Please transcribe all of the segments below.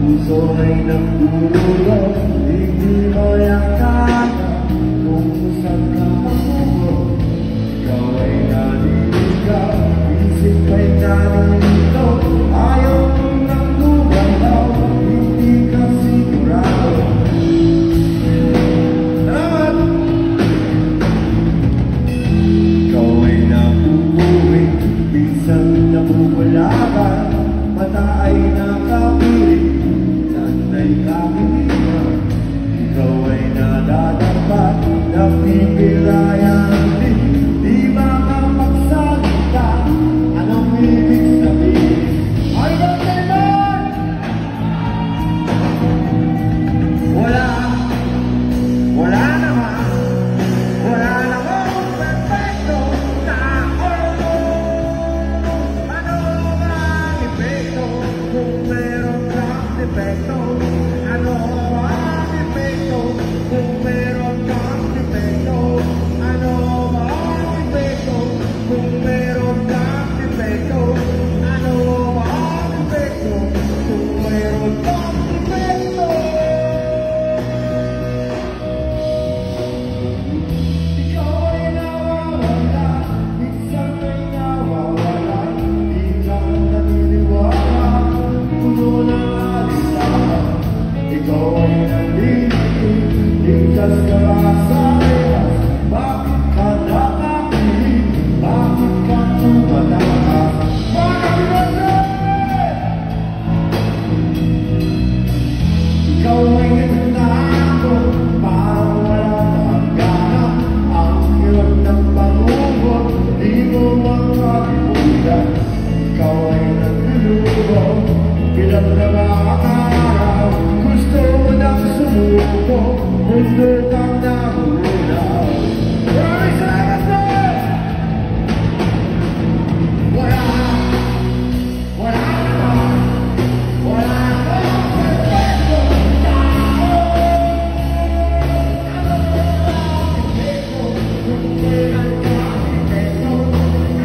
puso ay nagdulog, hindi mo yakatan kung saan ka matungo. Ikaw ay naliligaw, isip ay nalilito, ayaw ng lumalaw, hindi ka sigurado. Ikaw ay napupuwing, minsan namumula ka, mata ay nakapiling, sanay kapilingan. Ikaw ay nadadapat, napipilayan din, di makapagsalita, anong ibig sabihin? Ay, Pokemon! Wala namang perfecto tao. Ano ba ang epekto kung meron kang defecto? Ano ba ang epekto kung meron kang defecto? Ano ba ang epekto kung meron kang defecto? Ano ba ang epekto kung meron kang defecto? Ikaw ay nawawala, minsan ay nawawala, di ka naniniwala, puno ng alisawa. Ikaw ay nandito, ligtas ka ba sa oras? Bakit ka nakakilig? Bakit ka tumatakas? Bakit natin? Ikaw ay nagtatago, parang walang hangganan. Ang hirap ng pangubot, di mo makalimutan. Ikaw ay nagluluho, bilang na mga araw. Gusto mo nang sumuko, mundo kang nahulaw. Maraming salamat po! Wala akong perfecto tao. Ano ba ang epekto kung meron kang defecto?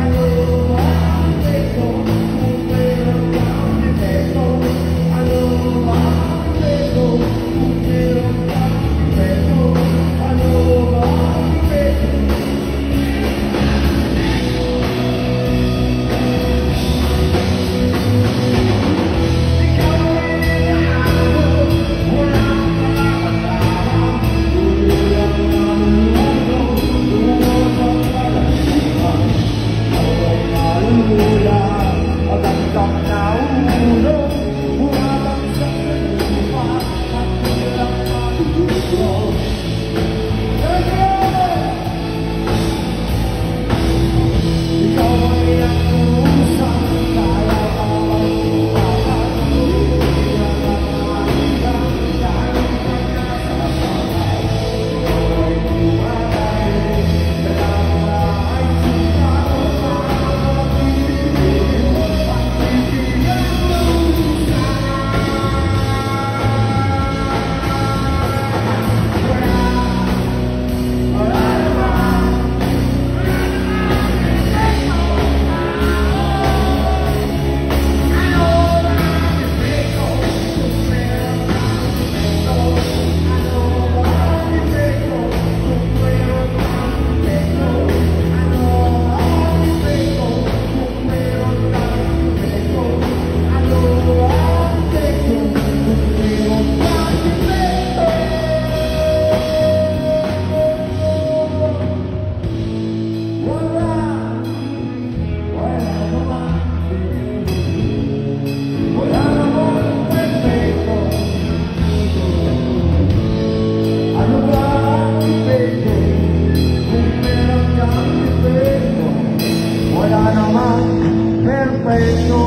Ano ba ang epekto kung meron kang defecto? Ano ba ang epekto kung meron kang defecto? Ano ba ang epekto? Ikaw ay nagtatago, walang makakasama, tulad ng mundo, lumabas sa laliman. Ikaw ay nalulula, magandang naulo, bumabagsak sa lupa, at walang madudugo. Ikaw ay nagkusa, kaya ka magpapakal, hindi ka nakakita, dahil ka nasa kamay. Ikaw ay tumatay, kaya ay sumaro, para pipiliin mo, pagbibigyan mo sana. Wala naman wala namang perfecto.